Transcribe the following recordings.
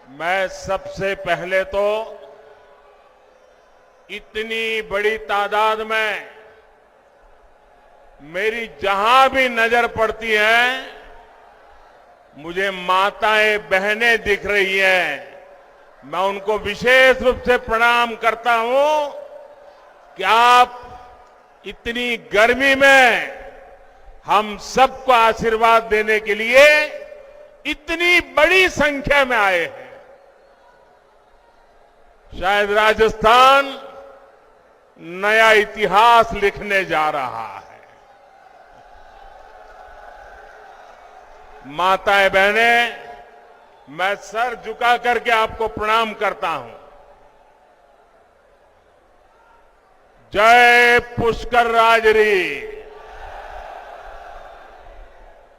मैं सबसे पहले तो इतनी बड़ी तादाद में मेरी जहां भी नजर पड़ती है मुझे माताएं बहनें दिख रही हैं। मैं उनको विशेष रूप से प्रणाम करता हूं कि आप इतनी गर्मी में हम सबको आशीर्वाद देने के लिए इतनी बड़ी संख्या में आए हैं। शायद राजस्थान नया इतिहास लिखने जा रहा है। माताएं बहनें, मैं सर झुका करके आपको प्रणाम करता हूं। जय पुष्कर राजरी।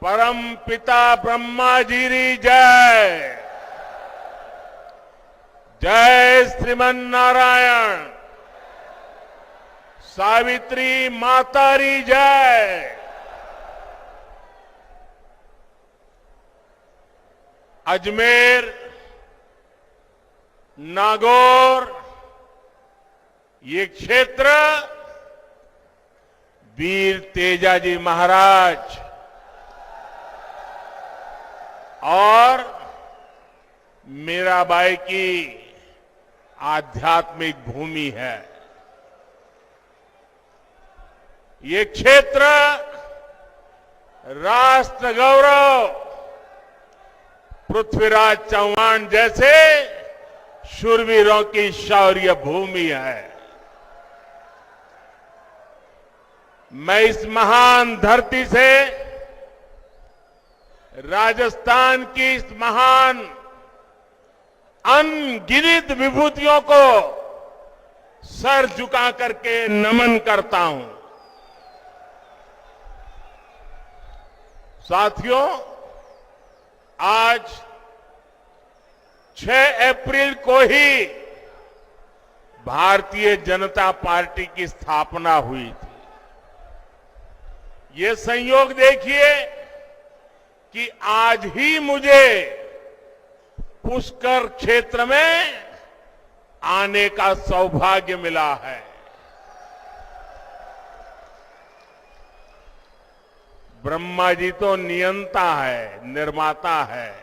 परम पिता ब्रह्मा जी री जय। जय श्रीमन नारायण। सावित्री माता री जय। अजमेर, नागौर, ये क्षेत्र वीर तेजाजी महाराज और मीराबाई की आध्यात्मिक भूमि है। ये क्षेत्र राष्ट्र गौरव पृथ्वीराज चौहान जैसे शूरवीरों की शौर्य भूमि है। मैं इस महान धरती से राजस्थान की इस महान अनगिनत विभूतियों को सर झुका करके नमन करता हूं। साथियों, आज 6 अप्रैल को ही भारतीय जनता पार्टी की स्थापना हुई थी। ये संयोग देखिए कि आज ही मुझे पुष्कर क्षेत्र में आने का सौभाग्य मिला है। ब्रह्मा जी तो नियंता है, निर्माता है,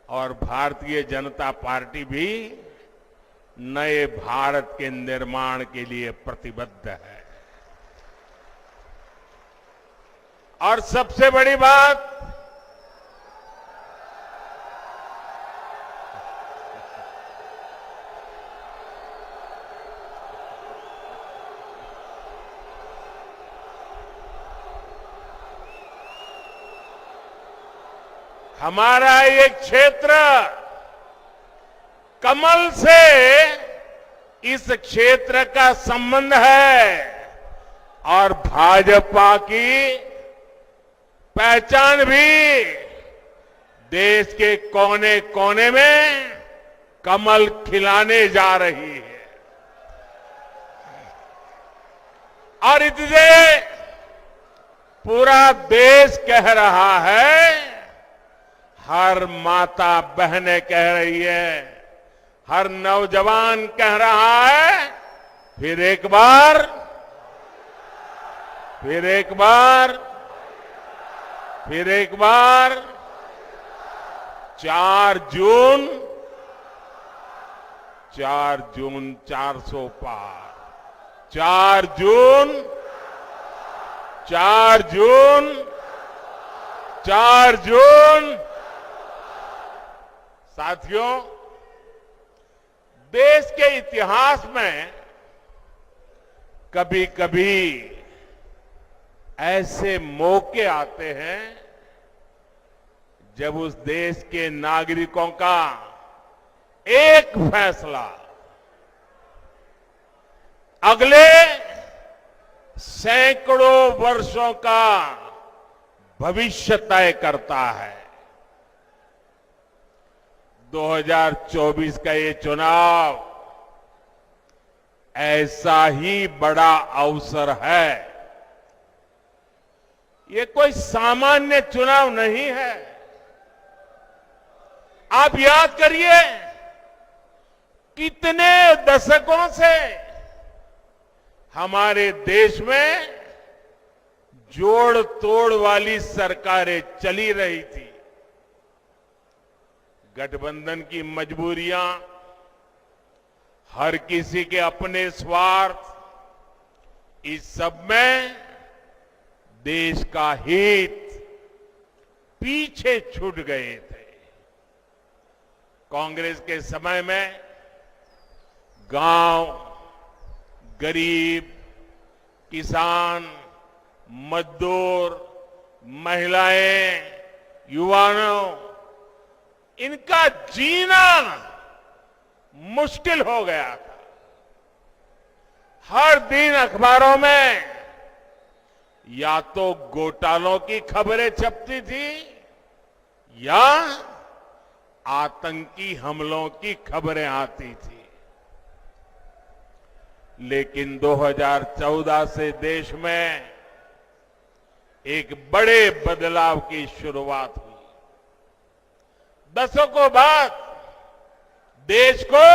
और भारतीय जनता पार्टी भी नए भारत के निर्माण के लिए प्रतिबद्ध है। और सबसे बड़ी बात, हमारा ये क्षेत्र कमल से इस क्षेत्र का संबंध है और भाजपा की पहचान भी देश के कोने कोने में कमल खिलाने जा रही है। और इसलिए पूरा देश कह रहा है, हर माता बहनें कह रही है, हर नौजवान कह रहा है, फिर एक बार 4 जून 400 पार। 4 जून। साथियों, देश के इतिहास में कभी कभी ऐसे मौके आते हैं जब उस देश के नागरिकों का एक फैसला अगले सैकड़ों वर्षों का भविष्य तय करता है। 2024 का ये चुनाव ऐसा ही बड़ा अवसर है। ये कोई सामान्य चुनाव नहीं है। आप याद करिए, कितने दशकों से हमारे देश में जोड़ तोड़ वाली सरकारें चली रही थी। गठबंधन की मजबूरियां, हर किसी के अपने स्वार्थ, इस सब में देश का हित पीछे छूट गए थे। कांग्रेस के समय में गांव, गरीब, किसान, मजदूर, महिलाएं, युवाओं, इनका जीना मुश्किल हो गया था। हर दिन अखबारों में या तो घोटालों की खबरें छपती थी या आतंकी हमलों की खबरें आती थी। लेकिन 2014 से देश में एक बड़े बदलाव की शुरुआत हुई। दशकों बाद देश को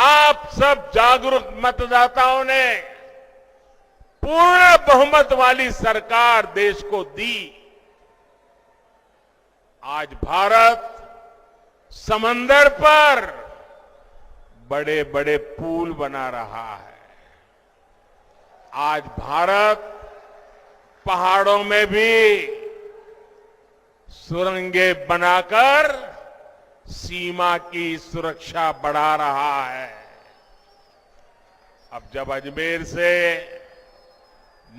आप सब जागरूक मतदाताओं ने पूर्ण बहुमत वाली सरकार देश को दी। आज भारत समंदर पर बड़े बड़े पुल बना रहा है। आज भारत पहाड़ों में भी सुरंगें बनाकर सीमा की सुरक्षा बढ़ा रहा है। अब जब अजमेर से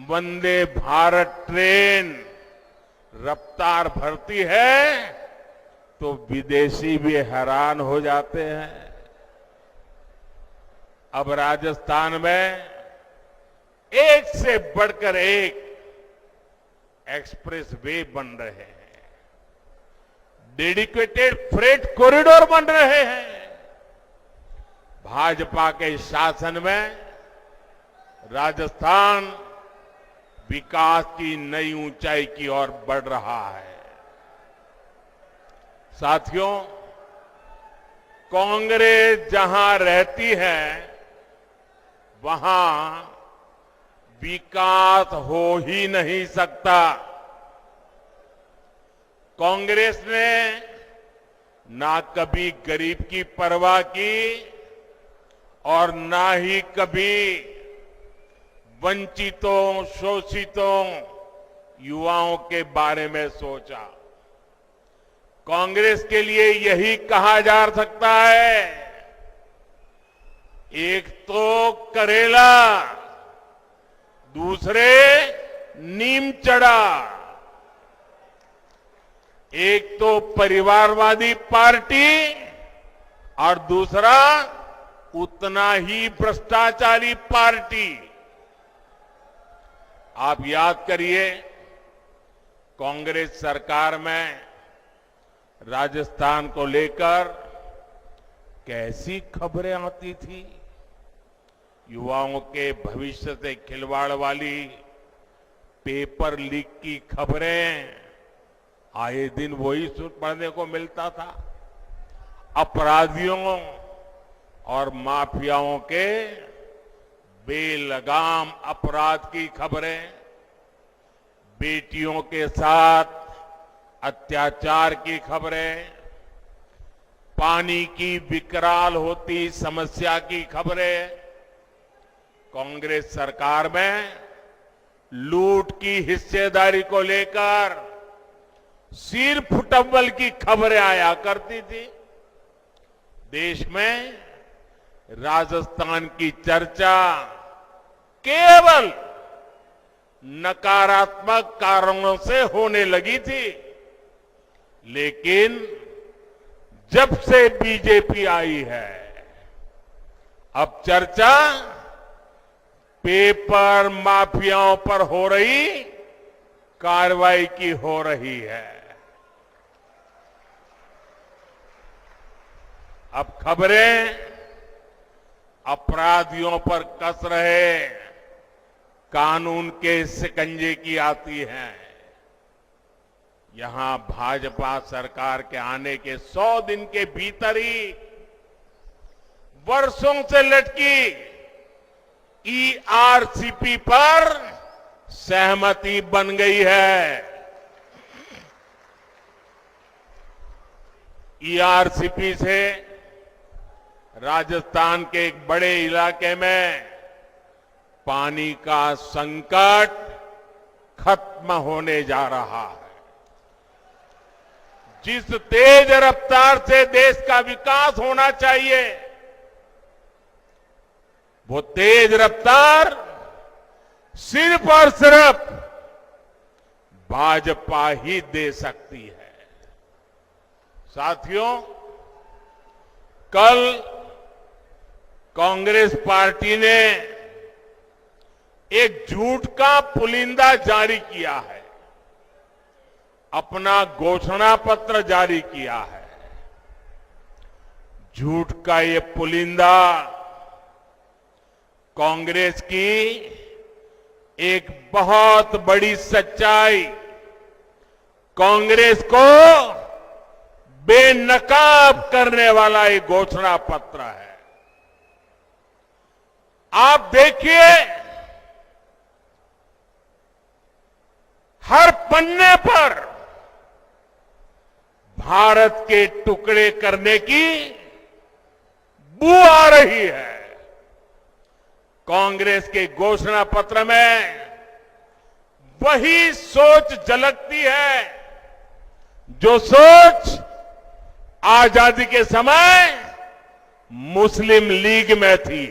वंदे भारत ट्रेन रफ्तार भरती है तो विदेशी भी हैरान हो जाते हैं। अब राजस्थान में एक से बढ़कर एक एक्सप्रेस वे बन रहे हैं, डेडिकेटेड फ्रेट कॉरिडोर बन रहे हैं। भाजपा के शासन में राजस्थान विकास की नई ऊंचाई की ओर बढ़ रहा है। साथियों, कांग्रेस जहां रहती है वहां विकास हो ही नहीं सकता। कांग्रेस ने ना कभी गरीब की परवाह की और ना ही कभी वंचितों, शोषितों, युवाओं के बारे में सोचा। कांग्रेस के लिए यही कहा जा सकता है, एक तो करेला, दूसरे नीम चढ़ा। एक तो परिवारवादी पार्टी और दूसरा उतना ही भ्रष्टाचारी पार्टी। आप याद करिए, कांग्रेस सरकार में राजस्थान को लेकर कैसी खबरें आती थी। युवाओं के भविष्य से खिलवाड़ वाली पेपर लीक की खबरें आए दिन वही पढ़ने को मिलता था। अपराधियों और माफियाओं के बेलगाम अपराध की खबरें, बेटियों के साथ अत्याचार की खबरें, पानी की विकराल होती समस्या की खबरें, कांग्रेस सरकार में लूट की हिस्सेदारी को लेकर सिर फुटम्बल की खबरें आया करती थी। देश में राजस्थान की चर्चा केवल नकारात्मक कारणों से होने लगी थी, लेकिन जब से बीजेपी आई है अब चर्चा पेपर माफियाओं पर हो रही कार्रवाई की हो रही है। अब खबरें अपराधियों पर कस रहे कानून के शिकंजे की आती हैं। यहां भाजपा सरकार के आने के 100 दिन के भीतर ही वर्षों से लटकी ईआरसीपी पर सहमति बन गई है। ईआरसीपी से राजस्थान के एक बड़े इलाके में पानी का संकट खत्म होने जा रहा है। जिस तेज रफ्तार से देश का विकास होना चाहिए, वो तेज रफ्तार सिर्फ और सिर्फ भाजपा ही दे सकती है। साथियों, कल कांग्रेस पार्टी ने एक झूठ का पुलिंदा जारी किया है, अपना घोषणा पत्र जारी किया है। झूठ का ये पुलिंदा कांग्रेस की एक बहुत बड़ी सच्चाई, कांग्रेस को बेनकाब करने वाला एक घोषणा पत्र है। आप देखिए, हर पन्ने पर भारत के टुकड़े करने की बू आ रही है। कांग्रेस के घोषणा पत्र में वही सोच झलकती है जो सोच आजादी के समय मुस्लिम लीग में थी।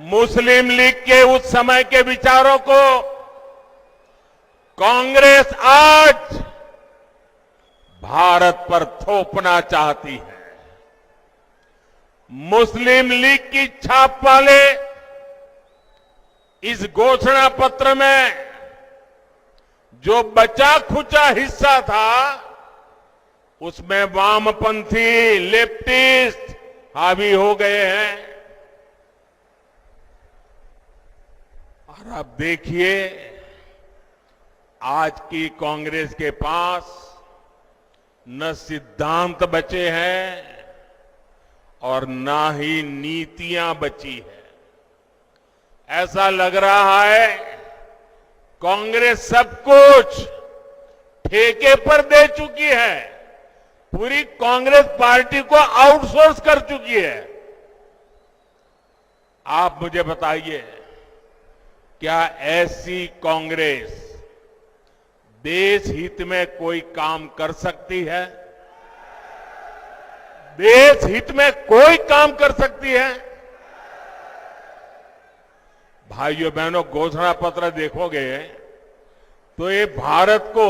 मुस्लिम लीग के उस समय के विचारों को कांग्रेस आज भारत पर थोपना चाहती है। मुस्लिम लीग की छाप वाले इस घोषणा पत्र में जो बचा खुचा हिस्सा था, उसमें वामपंथी लेफ्टिस्ट हावी हो गए हैं। और अब देखिए, आज की कांग्रेस के पास न सिद्धांत बचे हैं और न ही नीतियां बची है। ऐसा लग रहा है कांग्रेस सब कुछ ठेके पर दे चुकी है, पूरी कांग्रेस पार्टी को आउटसोर्स कर चुकी है। आप मुझे बताइए, क्या ऐसी कांग्रेस देश हित में कोई काम कर सकती है? देश हित में कोई काम कर सकती है? भाइयों बहनों, घोषणा पत्र देखोगे तो ये भारत को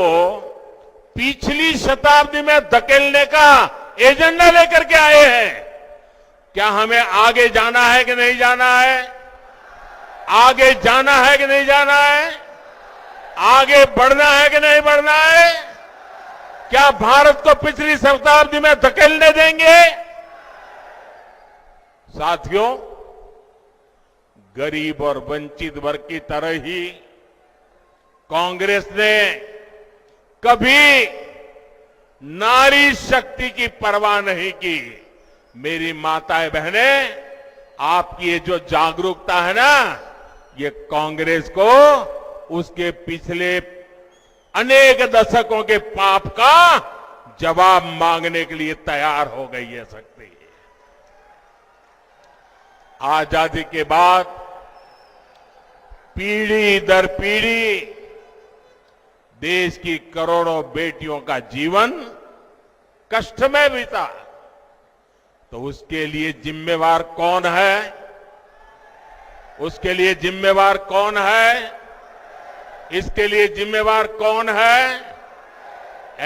पिछली शताब्दी में धकेलने का एजेंडा लेकर के आए हैं। क्या हमें आगे जाना है कि नहीं जाना है? आगे जाना है कि नहीं जाना है? आगे बढ़ना है कि नहीं बढ़ना है? क्या भारत को पिछली शताब्दी में धकेलने देंगे? साथियों, गरीब और वंचित वर्ग की तरह ही कांग्रेस ने कभी नारी शक्ति की परवाह नहीं की। मेरी माताएं बहनें, आपकी ये जो जागरूकता है ना, ये कांग्रेस को उसके पिछले अनेक दशकों के पाप का जवाब मांगने के लिए तैयार हो गई है शक्ति। आजादी के बाद पीढ़ी दर पीढ़ी देश की करोड़ों बेटियों का जीवन कष्ट में बीता, तो उसके लिए जिम्मेवार कौन है? उसके लिए जिम्मेवार कौन है? इसके लिए जिम्मेवार कौन है?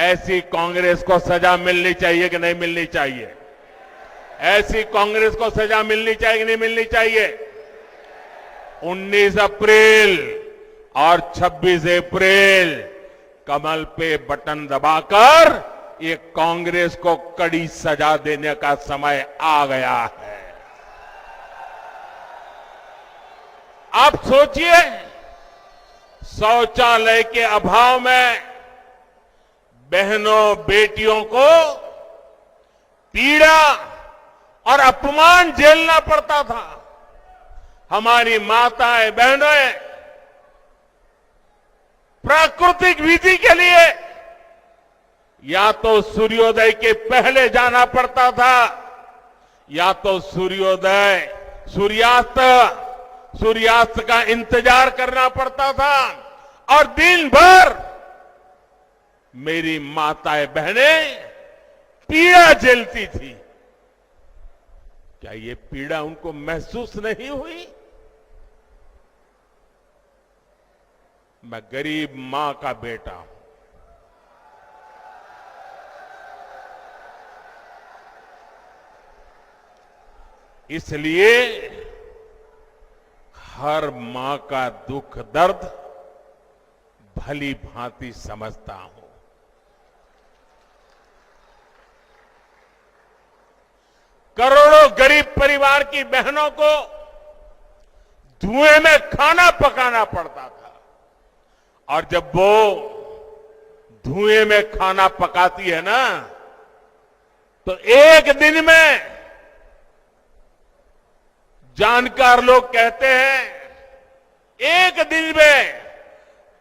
ऐसी कांग्रेस को सजा मिलनी चाहिए कि नहीं मिलनी चाहिए? ऐसी कांग्रेस को सजा मिलनी चाहिए कि नहीं मिलनी चाहिए? 19 अप्रैल और 26 अप्रैल कमल पे बटन दबाकर ये कांग्रेस को कड़ी सजा देने का समय आ गया है। आप सोचिए, शौचालय के अभाव में बहनों बेटियों को पीड़ा और अपमान झेलना पड़ता था। हमारी माताएं बहनें प्राकृतिक विधि के लिए या तो सूर्योदय के पहले जाना पड़ता था या तो सूर्यास्त का इंतजार करना पड़ता था और दिन भर मेरी माताएं बहनें पीड़ा झेलती थी। क्या ये पीड़ा उनको महसूस नहीं हुई? मैं गरीब मां का बेटा हूं। इसलिए हर मां का दुख दर्द भली भांति समझता हूं। करोड़ों गरीब परिवार की बहनों को धुएं में खाना पकाना पड़ता था और जब वो धुएं में खाना पकाती है ना, तो एक दिन में जानकार लोग कहते हैं एक दिन में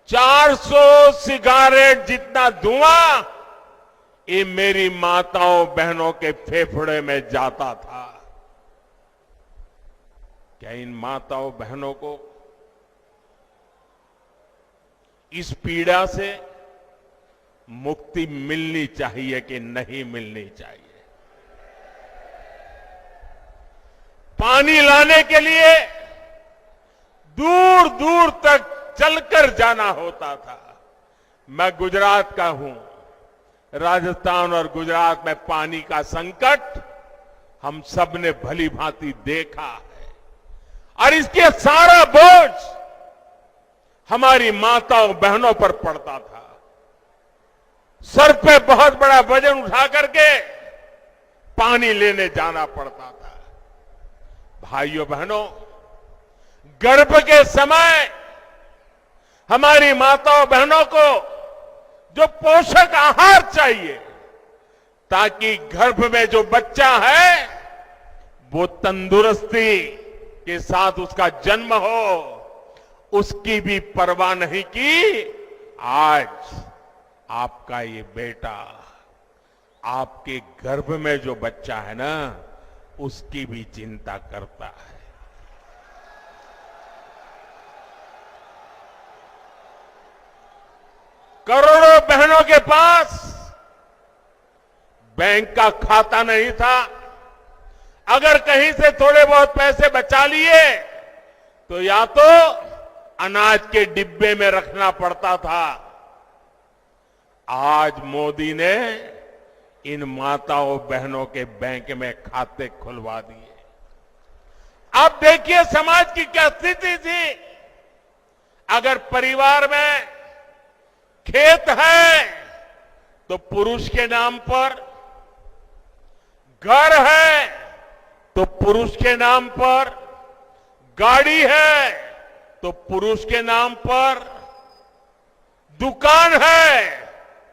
400 सिगारेट जितना धुआं ये मेरी माताओं बहनों के फेफड़े में जाता था। क्या इन माताओं बहनों को इस पीड़ा से मुक्ति मिलनी चाहिए कि नहीं मिलनी चाहिए? पानी लाने के लिए दूर दूर तक चलकर जाना होता था। मैं गुजरात का हूं। राजस्थान और गुजरात में पानी का संकट हम सब ने भली भांति देखा है और इसके सारा बोझ हमारी माताओं बहनों पर पड़ता था। सर पे बहुत बड़ा वजन उठा करके पानी लेने जाना पड़ता था। भाइयों बहनों, गर्भ के समय हमारी माताओं बहनों को जो पोषक आहार चाहिए ताकि गर्भ में जो बच्चा है वो तंदुरुस्ती के साथ उसका जन्म हो, उसकी भी परवाह नहीं की। आज आपका ये बेटा आपके गर्भ में जो बच्चा है ना, उसकी भी चिंता करता है। करोड़ों बहनों के पास बैंक का खाता नहीं था। अगर कहीं से थोड़े बहुत पैसे बचा लिए तो या तो अनाज के डिब्बे में रखना पड़ता था। आज मोदी ने इन माताओं बहनों के बैंक में खाते खुलवा दिए। अब देखिए समाज की क्या स्थिति थी। अगर परिवार में खेत है तो पुरुष के नाम पर, घर है तो पुरुष के नाम पर, गाड़ी है तो पुरुष के नाम पर, दुकान है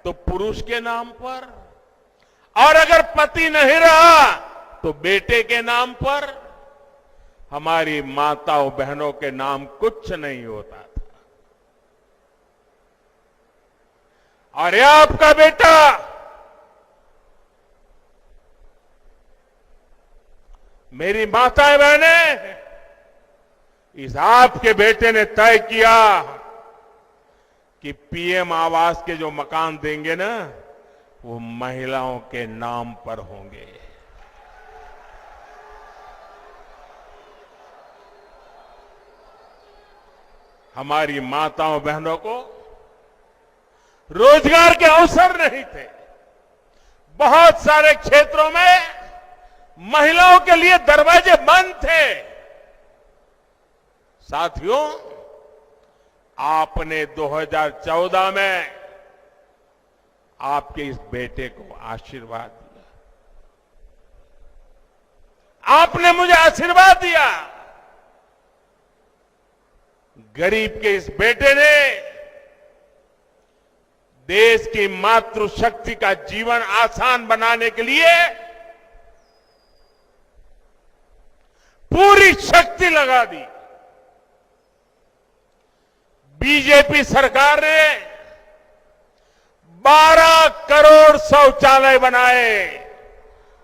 तो पुरुष के नाम पर, और अगर पति नहीं रहा तो बेटे के नाम पर। हमारी माताओं बहनों के नाम कुछ नहीं होता था। और ये आपका बेटा मेरी माताएं बहनें, इस आपके बेटे ने तय किया कि पीएम आवास के जो मकान देंगे ना, वो महिलाओं के नाम पर होंगे। हमारी माताओं बहनों को रोजगार के अवसर नहीं थे। बहुत सारे क्षेत्रों में महिलाओं के लिए दरवाजे बंद थे। साथियों, आपने 2014 में आपके इस बेटे को आशीर्वाद दिया। आपने मुझे आशीर्वाद दिया। गरीब के इस बेटे ने देश की मातृशक्ति का जीवन आसान बनाने के लिए पूरी शक्ति लगा दी। बीजेपी सरकार ने 12 करोड़ शौचालय बनाए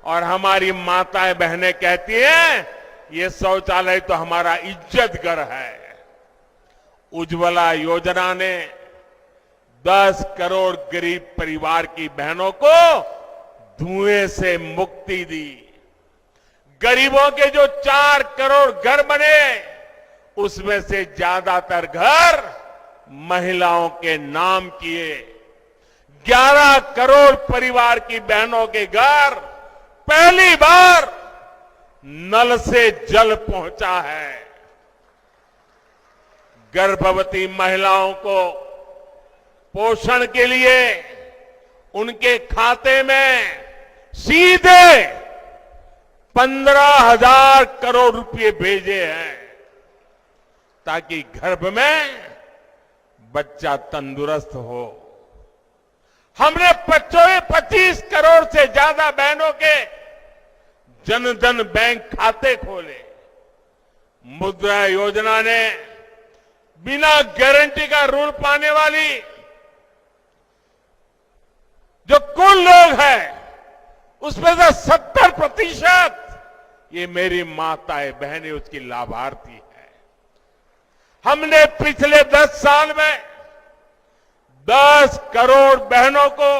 और हमारी माताएं बहनें कहती हैं ये शौचालय तो हमारा इज्जत घर है। उज्ज्वला योजना ने 10 करोड़ गरीब परिवार की बहनों को धुएं से मुक्ति दी। गरीबों के जो 4 करोड़ घर बने उसमें से ज्यादातर घर महिलाओं के नाम किए। 11 करोड़ परिवार की बहनों के घर पहली बार नल से जल पहुंचा है। गर्भवती महिलाओं को पोषण के लिए उनके खाते में सीधे 15,000 करोड़ रुपए भेजे हैं ताकि गर्भ में बच्चा तंदुरुस्त हो। हमने 25 करोड़ से ज्यादा बहनों के जनधन बैंक खाते खोले। मुद्रा योजना ने बिना गारंटी का ऋण पाने वाली जो कुल लोग हैं उसमें से 70% ये मेरी माताएं बहनें उसकी लाभार्थी है। हमने पिछले 10 साल में 10 करोड़ बहनों को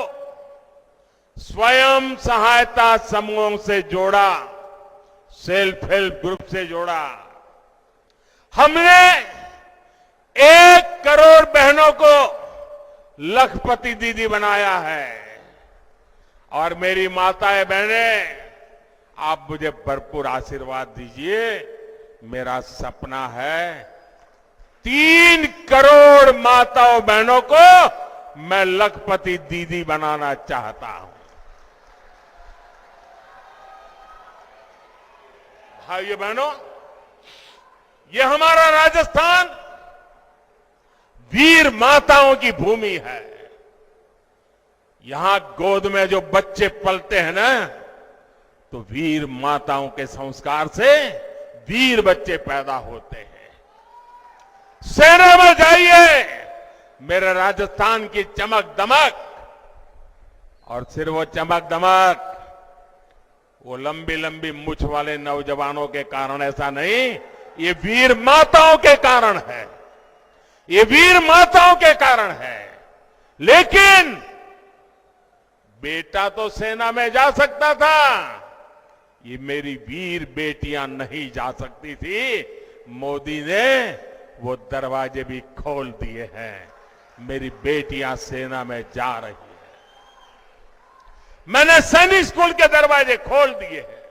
स्वयं सहायता समूहों से जोड़ा, सेल्फ हेल्प ग्रुप से जोड़ा। हमने 1 करोड़ बहनों को लखपति दीदी बनाया है। और मेरी माताएं बहनें, आप मुझे भरपूर आशीर्वाद दीजिए। मेरा सपना है 3 करोड़ माताओं बहनों को मैं लखपति दीदी बनाना चाहता हूं। भाइयों बहनों, ये हमारा राजस्थान वीर माताओं की भूमि है। यहां गोद में जो बच्चे पलते हैं ना, तो वीर माताओं के संस्कार से वीर बच्चे पैदा होते हैं। सेना में जाइए, मेरे राजस्थान की चमक दमक, और सिर्फ वो चमक दमक वो लंबी लंबी मूछ वाले नौजवानों के कारण ऐसा नहीं, ये वीर माताओं के कारण है। ये वीर माताओं के कारण है। लेकिन बेटा तो सेना में जा सकता था, ये मेरी वीर बेटियां नहीं जा सकती थी। मोदी ने वो दरवाजे भी खोल दिए हैं। मेरी बेटियां सेना में जा रही है। मैंने सैनिक स्कूल के दरवाजे खोल दिए हैं।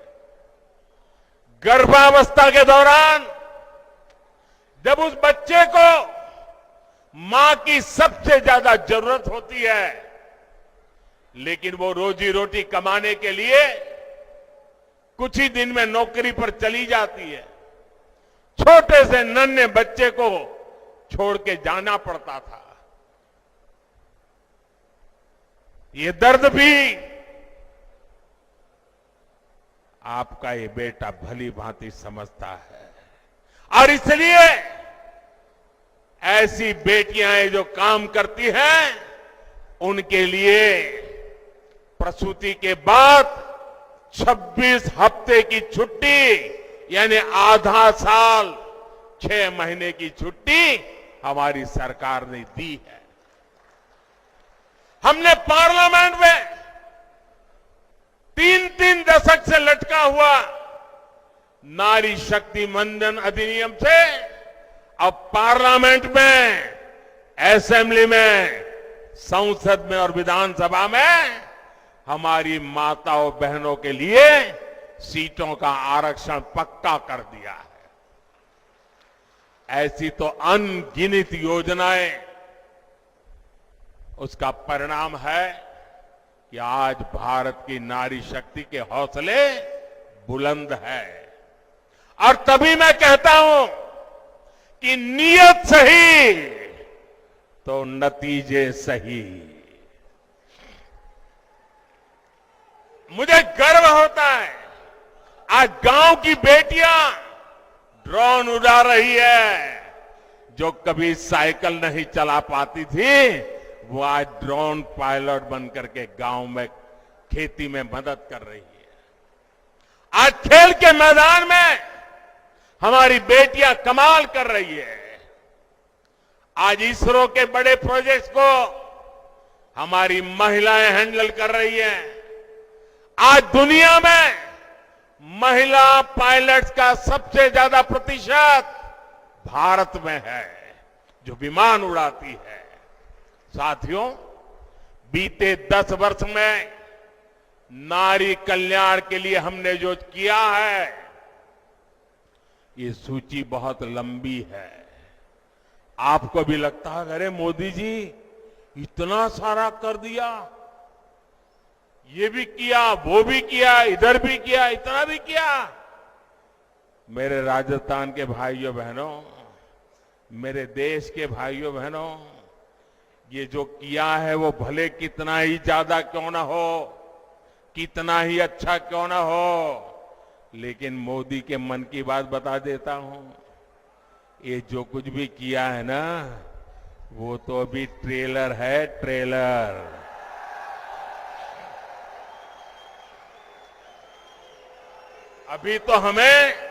गर्भावस्था के दौरान जब उस बच्चे को मां की सबसे ज्यादा जरूरत होती है, लेकिन वो रोजी रोटी कमाने के लिए कुछ ही दिन में नौकरी पर चली जाती है, छोटे से नन्हे बच्चे को छोड़ के जाना पड़ता था। ये दर्द भी आपका ये बेटा भली भांति समझता है। और इसलिए ऐसी बेटियां जो काम करती हैं, उनके लिए प्रसूति के बाद 26 हफ्ते की छुट्टी यानी आधा साल 6 महीने की छुट्टी हमारी सरकार ने दी है। हमने पार्लियामेंट में 3-3 दशक से लटका हुआ नारी शक्ति वंदन अधिनियम से अब पार्लियामेंट में, असेंबली में, संसद में और विधानसभा में हमारी माताओं बहनों के लिए सीटों का आरक्षण पक्का कर दिया ऐसी तो अनगिनत योजनाएं उसका परिणाम है कि आज भारत की नारी शक्ति के हौसले बुलंद है। और तभी मैं कहता हूं कि नीयत सही तो नतीजे सही। मुझे गर्व होता है आज गांव की बेटियां ड्रोन उड़ा रही है। जो कभी साइकिल नहीं चला पाती थी वो आज ड्रोन पायलट बनकर के गांव में खेती में मदद कर रही है। आज खेल के मैदान में हमारी बेटियां कमाल कर रही है। आज इसरो के बड़े प्रोजेक्ट्स को हमारी महिलाएं हैंडल कर रही हैं। आज दुनिया में महिला पायलट्स का सबसे ज्यादा प्रतिशत भारत में है जो विमान उड़ाती है। साथियों, बीते 10 वर्ष में नारी कल्याण के लिए हमने जो किया है ये सूची बहुत लंबी है। आपको भी लगता है अरे मोदी जी इतना सारा कर दिया, ये भी किया, वो भी किया, इधर भी किया, इतना भी किया। मेरे राजस्थान के भाइयों बहनों, मेरे देश के भाइयों बहनों, ये जो किया है वो भले कितना ही ज्यादा क्यों ना हो, कितना ही अच्छा क्यों ना हो, लेकिन मोदी के मन की बात बता देता हूं। ये जो कुछ भी किया है ना वो तो अभी ट्रेलर है, ट्रेलर। अभी तो हमें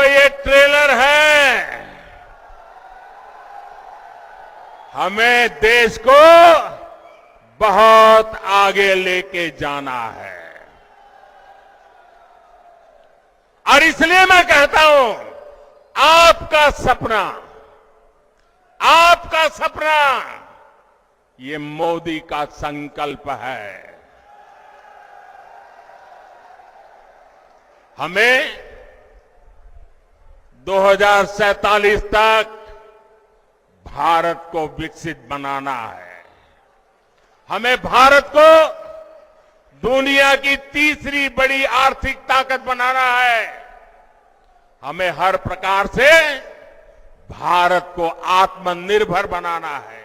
ये ट्रेलर है। हमें देश को बहुत आगे लेके जाना है। और इसलिए मैं कहता हूं आपका सपना ये मोदी का संकल्प है। हमें 2047 तक भारत को विकसित बनाना है। हमें भारत को दुनिया की तीसरी बड़ी आर्थिक ताकत बनाना है। हमें हर प्रकार से भारत को आत्मनिर्भर बनाना है।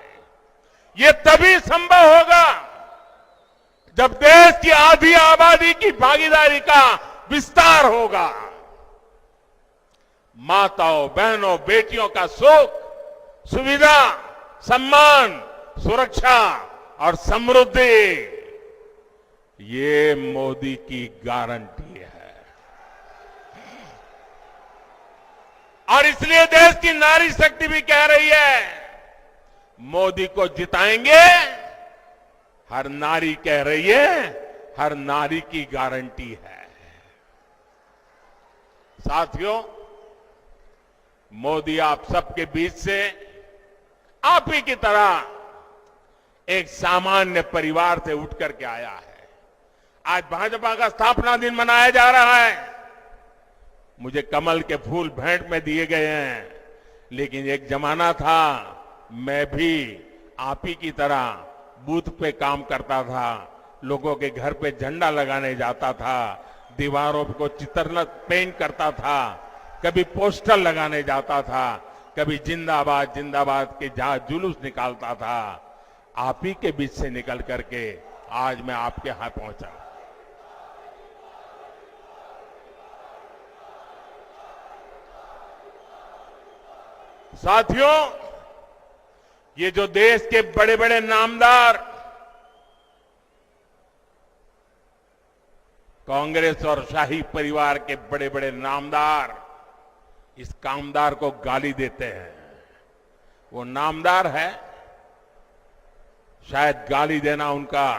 ये तभी संभव होगा जब देश की आधी आबादी की भागीदारी का विस्तार होगा। माताओं, बहनों, बेटियों का सुख, सुविधा, सम्मान, सुरक्षा और समृद्धि ये मोदी की गारंटी है। और इसलिए देश की नारी शक्ति भी कह रही है मोदी को जिताएंगे। हर नारी कह रही है, हर नारी की गारंटी है। साथियों, मोदी आप सबके बीच से आप ही की तरह एक सामान्य परिवार से उठ करके आया है। आज भाजपा का स्थापना दिन मनाया जा रहा है। मुझे कमल के फूल भेंट में दिए गए हैं, लेकिन एक जमाना था मैं भी आप ही की तरह बूथ पे काम करता था, लोगों के घर पे झंडा लगाने जाता था, दीवारों को चित्र पेंट करता था, कभी पोस्टर लगाने जाता था, कभी जिंदाबाद जिंदाबाद के जहां जुलूस निकालता था। आप ही के बीच से निकल करके आज मैं आपके यहां पहुंचा। साथियों, ये जो देश के बड़े बड़े नामदार कांग्रेस और शाही परिवार के बड़े बड़े नामदार इस कामदार को गाली देते हैं, वो नामदार है, शायद गाली देना उनका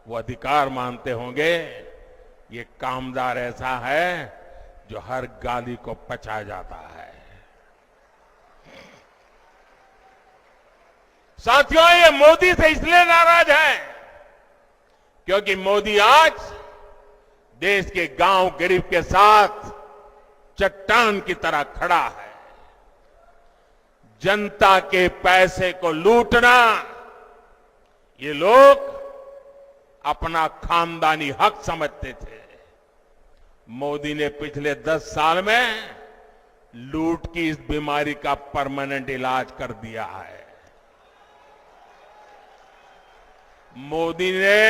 वो अधिकार मानते होंगे, ये कामदार ऐसा है जो हर गाली को पचा जाता है। साथियों, ये मोदी से इसलिए नाराज है क्योंकि मोदी आज देश के गांव गरीब के साथ चट्टान की तरह खड़ा है। जनता के पैसे को लूटना ये लोग अपना खानदानी हक समझते थे। मोदी ने पिछले 10 साल में लूट की इस बीमारी का परमानेंट इलाज कर दिया है। मोदी ने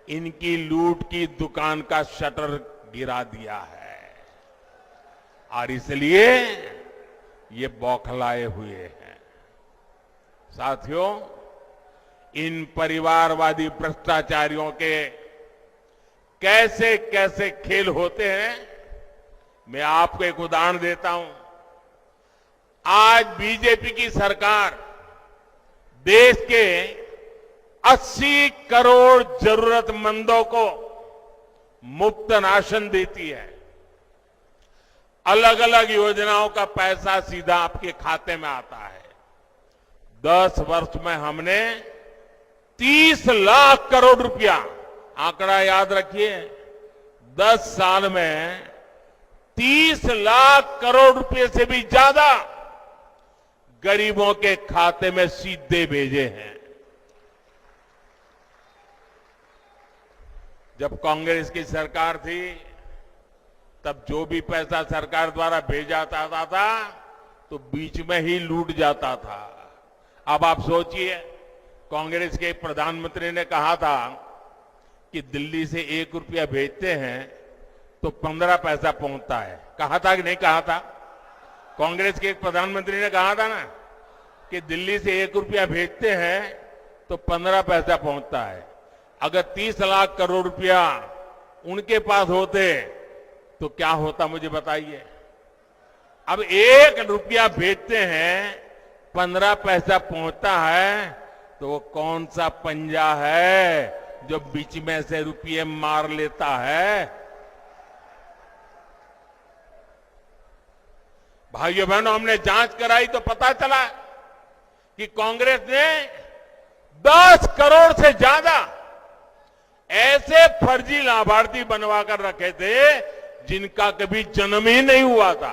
इनकी लूट की दुकान का शटर गिरा दिया है और इसलिए ये बौखलाए हुए हैं। साथियों, इन परिवारवादी भ्रष्टाचारियों के कैसे कैसे खेल होते हैं, मैं आपको एक उदाहरण देता हूं। आज बीजेपी की सरकार देश के 80 करोड़ जरूरतमंदों को मुफ्त राशन देती है। अलग अलग योजनाओं का पैसा सीधा आपके खाते में आता है। 10 वर्ष में हमने 30 लाख करोड़ रुपया, आंकड़ा याद रखिए, 10 साल में 30 लाख करोड़ रुपए से भी ज्यादा गरीबों के खाते में सीधे भेजे हैं। जब कांग्रेस की सरकार थी तब जो भी पैसा सरकार द्वारा भेजा जाता था तो बीच में ही लूट जाता था। अब आप सोचिए, कांग्रेस के प्रधानमंत्री ने कहा था कि दिल्ली से 1 रुपया भेजते हैं तो 15 पैसा पहुंचता है। कहा था कि नहीं कहा था? कांग्रेस के एक प्रधानमंत्री ने कहा था ना कि दिल्ली से 1 रुपया भेजते हैं तो 15 पैसा पहुंचता है। अगर 30 लाख करोड़ रुपया उनके पास होते तो क्या होता, मुझे बताइए। अब 1 रुपया भेजते हैं, 15 पैसा पहुंचता है, तो वो कौन सा पंजा है जो बीच में से रुपये मार लेता है? भाइयों बहनों, हमने जांच कराई तो पता चला कि कांग्रेस ने 10 करोड़ से ज्यादा ऐसे फर्जी लाभार्थी बनवा कर रखे थे जिनका कभी जन्म ही नहीं हुआ था,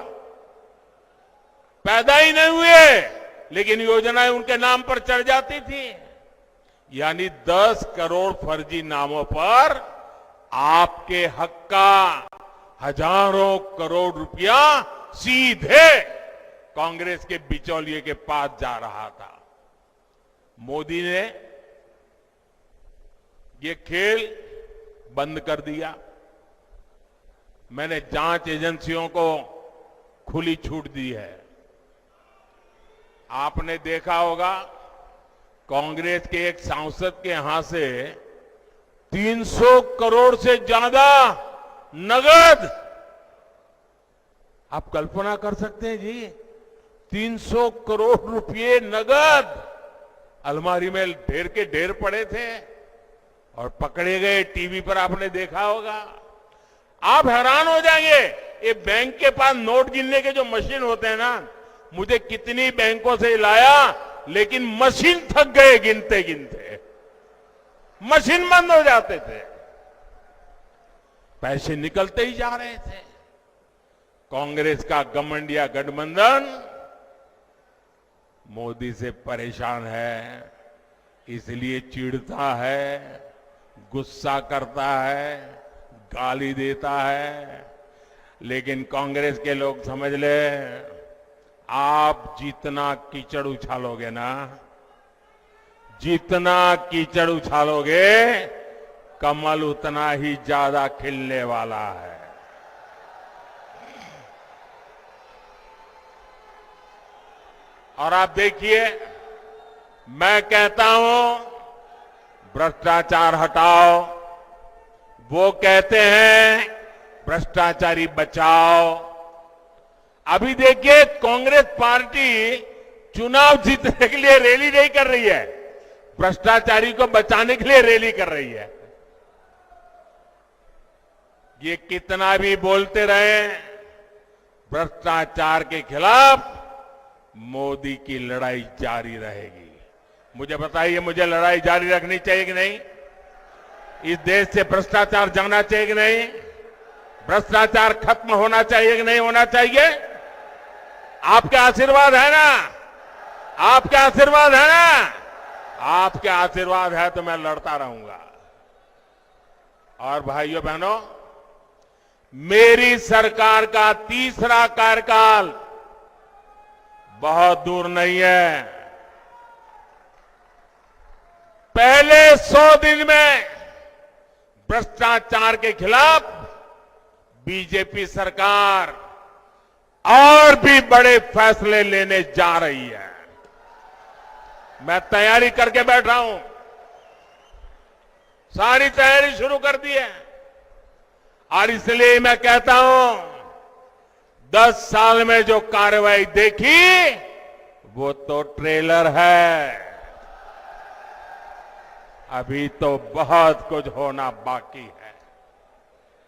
पैदा ही नहीं हुए, लेकिन योजनाएं उनके नाम पर चढ़ जाती थी। यानी 10 करोड़ फर्जी नामों पर आपके हक का हजारों करोड़ रुपया सीधे कांग्रेस के बिचौलिए के पास जा रहा था। मोदी ने ये खेल बंद कर दिया। मैंने जांच एजेंसियों को खुली छूट दी है। आपने देखा होगा, कांग्रेस के एक सांसद के यहां से 300 करोड़ से ज्यादा नगद, आप कल्पना कर सकते हैं जी, 300 करोड़ रुपए नगद अलमारी में ढेर के ढेर पड़े थे और पकड़े गए। टीवी पर आपने देखा होगा। आप हैरान हो जाएंगे, ये बैंक के पास नोट गिनने के जो मशीन होते हैं ना, मुझे कितनी बैंकों से लाया, लेकिन मशीन थक गए गिनते गिनते, मशीन बंद हो जाते थे, पैसे निकलते ही जा रहे थे। कांग्रेस का घमंडिया गठबंधन मोदी से परेशान है, इसलिए चिढ़ता है, गुस्सा करता है, गाली देता है। लेकिन कांग्रेस के लोग समझ ले, आप जितना कीचड़ उछालोगे ना, जितना कीचड़ उछालोगे, कमल उतना ही ज्यादा खिलने वाला है। और आप देखिए, मैं कहता हूं भ्रष्टाचार हटाओ, वो कहते हैं भ्रष्टाचारी बचाओ। अभी देखिए, कांग्रेस पार्टी चुनाव जीतने के लिए रैली नहीं कर रही है, भ्रष्टाचारी को बचाने के लिए रैली कर रही है। ये कितना भी बोलते रहे, भ्रष्टाचार के खिलाफ मोदी की लड़ाई जारी रहेगी। मुझे बताइए, मुझे लड़ाई जारी रखनी चाहिए कि नहीं? इस देश से भ्रष्टाचार जाना चाहिए कि नहीं? भ्रष्टाचार खत्म होना चाहिए कि नहीं होना चाहिए? आपके आशीर्वाद है ना? आपके आशीर्वाद है ना? आपके आशीर्वाद है तो मैं लड़ता रहूंगा। और भाइयों बहनों, मेरी सरकार का तीसरा कार्यकाल बहुत दूर नहीं है। पहले 100 दिन में भ्रष्टाचार के खिलाफ बीजेपी सरकार और भी बड़े फैसले लेने जा रही है। मैं तैयारी करके बैठा हूं, सारी तैयारी शुरू कर दी है। और इसलिए मैं कहता हूं, 10 साल में जो कार्रवाई देखी वो तो ट्रेलर है, अभी तो बहुत कुछ होना बाकी है।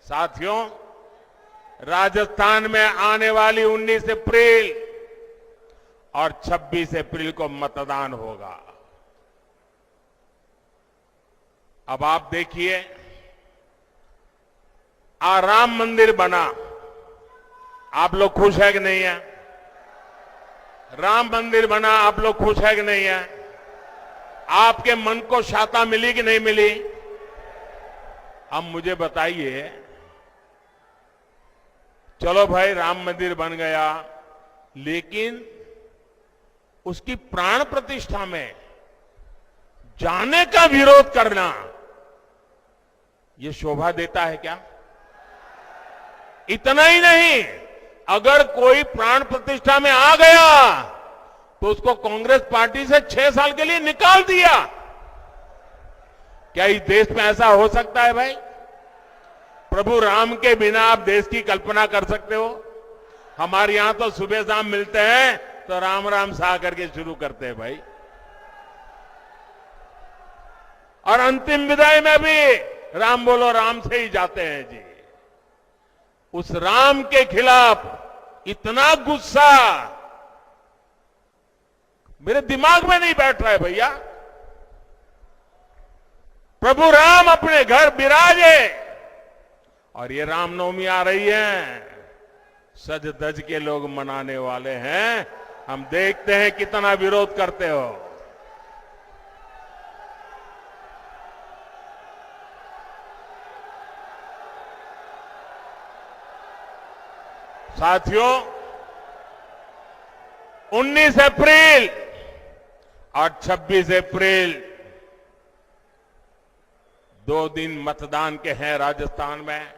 साथियों, राजस्थान में आने वाली 19 अप्रैल और 26 अप्रैल को मतदान होगा। अब आप देखिए, राम मंदिर बना, आप लोग खुश है कि नहीं है? राम मंदिर बना, आप लोग खुश है कि नहीं है? आपके मन को शांति मिली कि नहीं मिली? अब मुझे बताइए, चलो भाई राम मंदिर बन गया, लेकिन उसकी प्राण प्रतिष्ठा में जाने का विरोध करना, यह शोभा देता है क्या? इतना ही नहीं, अगर कोई प्राण प्रतिष्ठा में आ गया तो उसको कांग्रेस पार्टी से 6 साल के लिए निकाल दिया। क्या इस देश में ऐसा हो सकता है भाई? प्रभु राम के बिना आप देश की कल्पना कर सकते हो? हमारे यहां तो सुबह शाम मिलते हैं तो राम राम सा करके शुरू करते हैं भाई। और अंतिम विदाई में भी राम बोलो राम से ही जाते हैं जी। उस राम के खिलाफ इतना गुस्सा मेरे दिमाग में नहीं बैठ रहा है भैया। प्रभु राम अपने घर विराजे, और ये रामनवमी आ रही है, सज धज के लोग मनाने वाले हैं। हम देखते हैं कितना विरोध करते हो। साथियों, 19 अप्रैल और 26 अप्रैल 2 दिन मतदान के हैं राजस्थान में।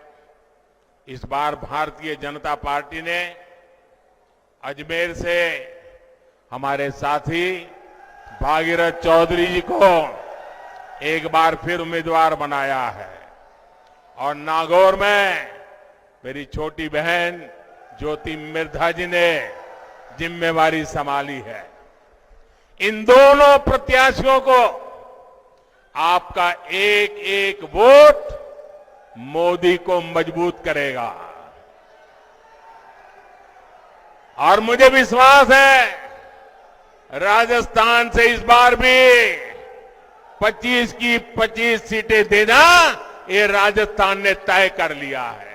इस बार भारतीय जनता पार्टी ने अजमेर से हमारे साथी भागीरथ चौधरी जी को एक बार फिर उम्मीदवार बनाया है, और नागौर में मेरी छोटी बहन ज्योति मिर्धा जी ने जिम्मेवारी संभाली है। इन दोनों प्रत्याशियों को आपका एक एक वोट मोदी को मजबूत करेगा। और मुझे विश्वास है, राजस्थान से इस बार भी 25 की 25 सीटें देना ये राजस्थान ने तय कर लिया है।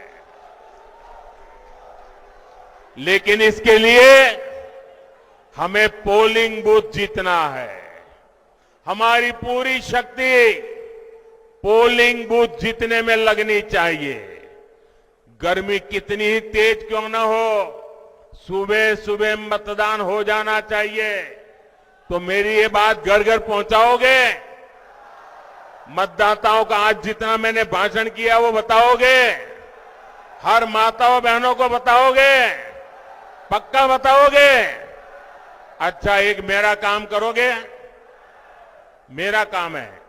लेकिन इसके लिए हमें पोलिंग बूथ जीतना है। हमारी पूरी शक्ति पोलिंग बूथ जीतने में लगनी चाहिए। गर्मी कितनी ही तेज क्यों न हो, सुबह सुबह मतदान हो जाना चाहिए। तो मेरी ये बात घर घर पहुंचाओगे? मतदाताओं का आज जितना मैंने भाषण किया वो बताओगे? हर माताओं बहनों को बताओगे? पक्का बताओगे? अच्छा, एक मेरा काम करोगे? मेरा काम है,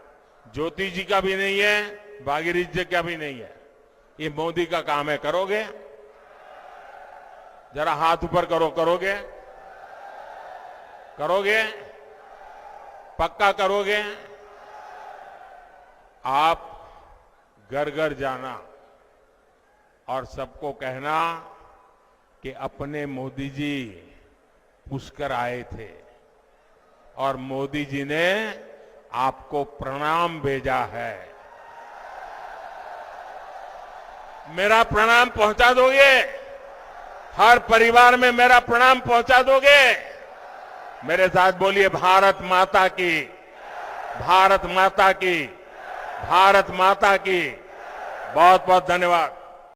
ज्योति जी का भी नहीं है, भागीरथ जी का भी नहीं है, ये मोदी का काम है। करोगे? जरा हाथ ऊपर करो। करोगे? करोगे? पक्का करोगे? आप घर घर जाना, और सबको कहना कि अपने मोदी जी पुष्कर आए थे और मोदी जी ने आपको प्रणाम भेजा है। मेरा प्रणाम पहुंचा दोगे? हर परिवार में मेरा प्रणाम पहुंचा दोगे? मेरे साथ बोलिए, भारत माता की, भारत माता की, भारत माता की। बहुत बहुत धन्यवाद।